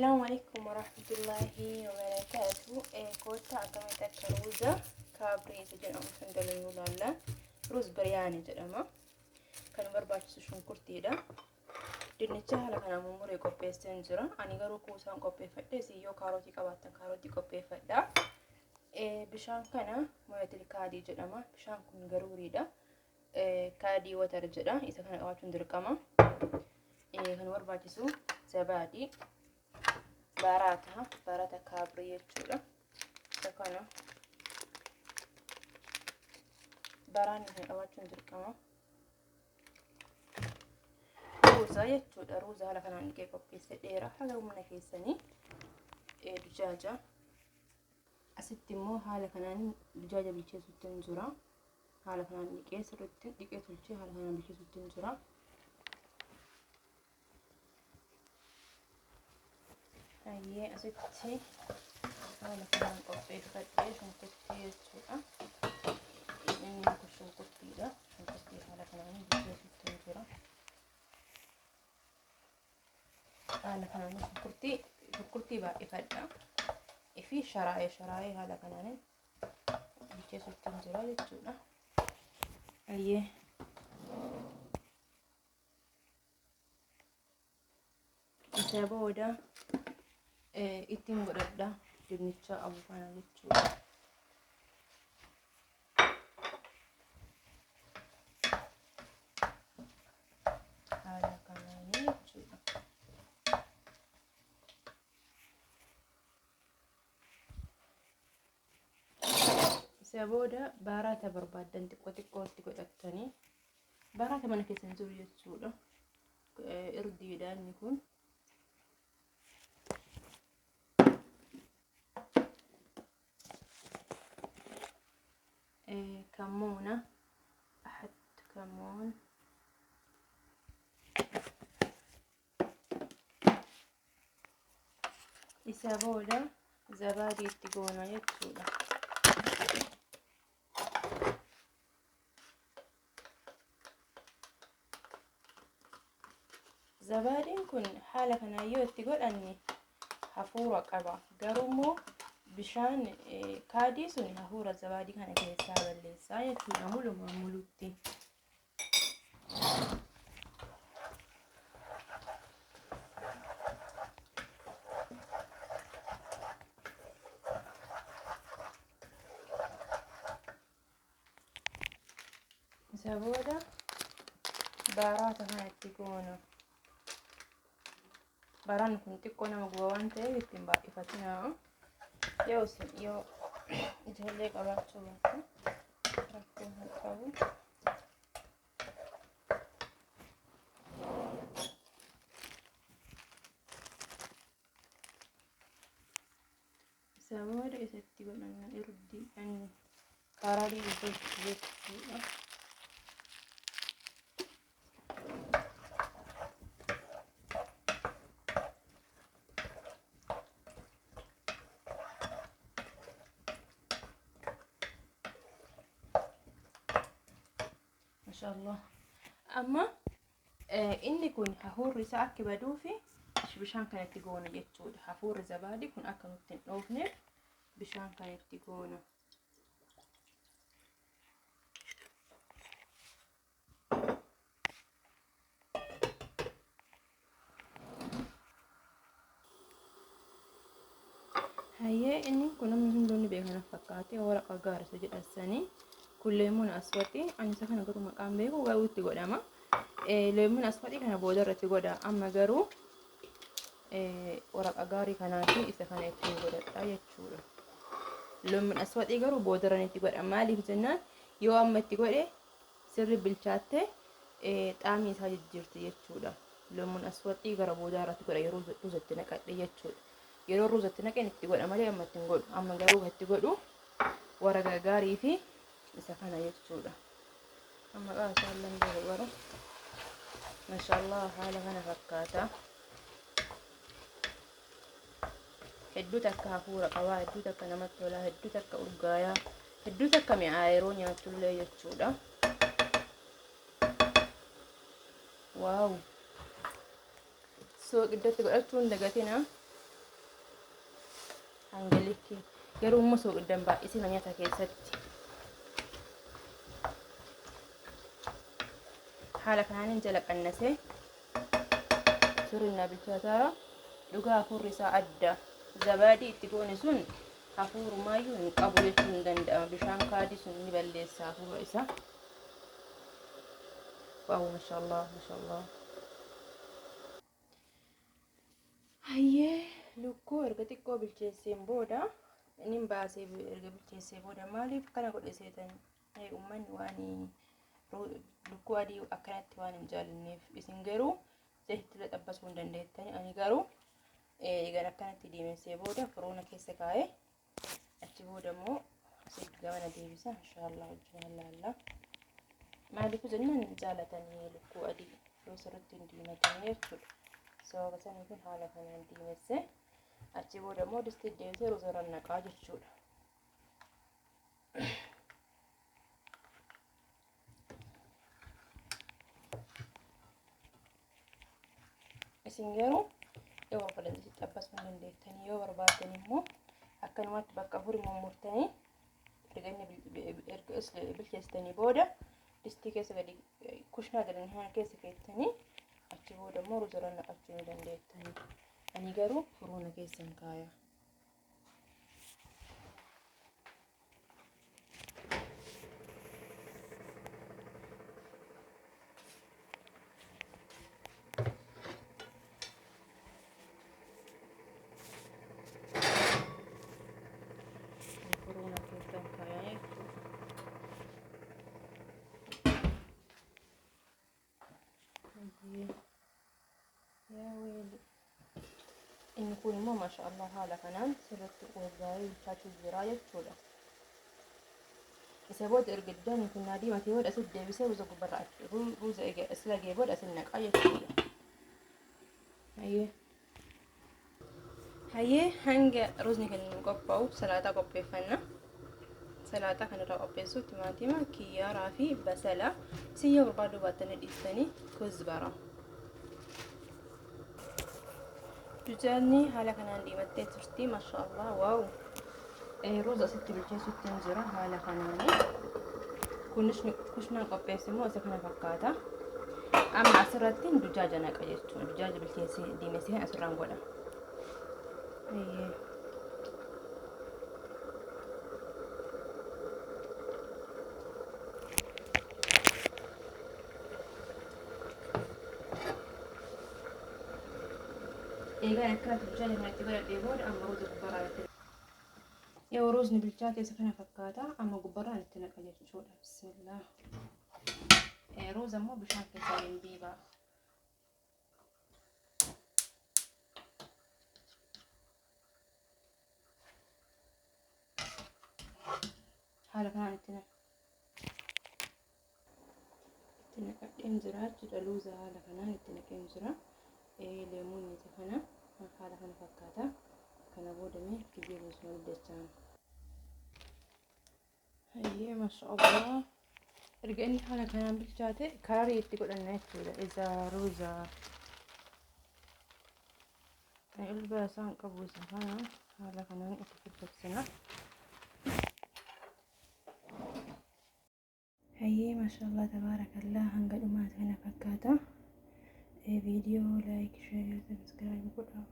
السلام عليكم ورحمة الله وبركاته. كوتا أكملت كروزة كابري سجن سندلين ولا روز برياني جرما كان بربع سشون كرتيدا دنيتها لكن أموري كوبي سنجرا أنا جرو كوسان كوبي فدا سيو كاروتي كباتن كاروتي كوبي فدا بشان كنا مويت الكادي جرما بشان كن جروري دا كادي وترجدا إذا كان أواتون دركما كان بربع سو زبادي barata kabri jechuudha. Kana baraan hin dhawachuun dirqama. Ruuza jechuudha. Ruuza haala kanaan dhiqee qopheessee dheeraa haala humna keessanii dijaaja. Asitti immoo haala kanaan dijaaja bilcheessuutti hin jira. Haala kanaan dhiqee sirriitti dhiqee tolchee haala kanaan bilcheessuutti hin jira. Ayyee asitti haala kanaan qopheeffadhee shunkurtii jechuudha. Inni kun shunkurtiidha. Shunkurtii haala kanaan bilcheessuutti hin jira. Haala kanaan shunkurtii baay'ifadha. Ifi sharaa'ee haala kanaan bilcheessuutti hin jira jechuudha. Ayyee isa booda ittiin godhadha dinnicha abuufana jechuudha. Haala kanaan jechuudha. Isa booda baaraata barbaadan xiqqootti godhatanii baaraata mana keessan jiru jechuudha. Irdiidha inni kun. كمونة أحط كمون إسابولا زبادي تقونا يتسولا زبادي كن حالة كنايو تقول أني حفورة قبا قرمو bishaan kaadii sun hafuura zabaadii kana keessaa balleessaa jechuudha. Mulutti isa booda baaraata kanatti goona. Baaraan kun xiqqoo nama guba waan ta'eef ittiin baay'ifatinaa. Yo ijoollee qabaachuu baatu rakkoo hin qabu. Isa booda isatti godhanna irdii ani karadii jechuudha. Mashallah. Amma inni kun hafuurri isaa akka baduu fi bishaan kanatti goona jechuudha. Hafuurri zabaadii kun akka nutti hin dhoofneef bishaan kanatti goona. Hayyee inni kun namni hundoonni beekana fakkaatee waraqa gaarisa jedhasanii kun leemuun aswaxii ani isa kana garuu maqaan beeku garuu itti godhama. Leemuun aswaxii kana booda irratti godha. Amma garuu waraqa gaarii kanaa fi isa kana ittiin godhadha jechuudha. Leemuun aswaxii garuu booda irratti itti godha. Maaliif jennaan yoo amma itti godhe sirri bilchaattee xaamii isaa jijjiirti jechuudha. Leemuun aswaxii gara booda irratti godha yeroo ruuzatti naqadhe jechuudha. Yeroo ruuzatti naqeen itti godha malee amma itti hin godhu. Amma garuu itti godhu waraqa gaarii fi isa kana jechuudha. Amma qaasaan lamdee bara mashallah haala kana fakkaata. Hedduu takka hafuura qabaa, hedduu takka namatti tolaa, hedduu takka urgaayaa, hedduu takka mi'aa yeroo nyaatullee jechuudha. Waaw! Suuqiddatti godhachuun dagatina. hangalikki garuu immoo soogiddan baay'isina nyaata keessatti. Haala kanaan jala qannasee sirna bilchaataara dhugaa hafuurri isaa adda. Zabaadii itti goone sun hafuurumaayyuu hin qabu jechuun hin danda'ama. Bishaan kaadii sun ni balleessa hafuura isaa. Waaw maashaallah maashaallah. Hayyee lukkuu erga xiqqoo bilcheesseen booda inni baasee erga bilcheessee booda maaliif kana godhe seetan? Uummanni waan lukkuu adii akkanatti waan hin jaalanneef isin garuu zayitii xabbasuu hin dandeettani. Ani garuu egaa akkanatti diimessee booda firoona keessa kaa'ee achi booda immoo asitti gamana deebisa inshaallah wajjin laalla. Maaliif jennaan jaalatanii lukkuu adii yoo sirriitti hin diimatanii jechuudha. Sababa sanii kun haala kanaan diimessee achi booda immoo distii deebisee ruuza naqaa jechuudha. Isin garuu yoo barbaaddan xabbasuu hin dandeettanii yoo barbaaddan immoo akkanumatti bakka afurii mummurtanii erga bilcheessitanii booda distii keessa gadi kushnaa jedhanii keessa keessanii achi booda immoo ruuza naqachuu ni dandeettanii. Ani garuu firoona keessan kaaya. Inni kun immoo maashaallah haala kanaan sirriitti urgaa'ee bilchaachuu jira jechuudha. Isa booda erga iddaan kun diimatee booda asitti deebisee ruuza gubbarraa ruuza isla gee booda asitti naqaa jechuudha. Hayyee hanga ruuzni kan qophaa'u salaaxaa qopheeffanna. Salaaxaa kanarraa qopheessuu timaatima, kiyyaaraa fi basala isin yoo barbaaduu baattanii dhiistanii kuzbara. Dujaanni haala kanaan diimattee turtii maashaallah waaw. Ruuza asitti bilcheessuutti hin jira haala kanaanii. Kushnaan qopheesse immoo isa kana fakkaata. Amma asirratti dujaaja naqa jechuudha. Dujaaja bilcheessee diimessee asirraan godha. Egaa akkanatti dujaaja kanatti godhadhee booda amma ruuza gubbarraa itti yoo ruuzni bilchaate isa kana fakkaata amma gubbarraan itti naqa jechuudha. Bismillah. Ruuza immoo bishaan keessaa hin biibaa. Haala kanaan itti naqadheen jira jechuudha. Ruuza haala kanaan itti naqeen jira. Leemuun isa kana haala kana fakkaata. Kana booda mee kiyyee ruuza hojjechaan. Hayyee maashaallah. Erga inni haala kanaan bilchaate kararii itti godhanna jechuudha. Isa ruuza ilba isaan qabu isa kana haala kanaan itti furdaksina. Hayyee maashaallah tabaarakallah hanga dhumaatti kana fakkaata. Video like share subscribe godhaa.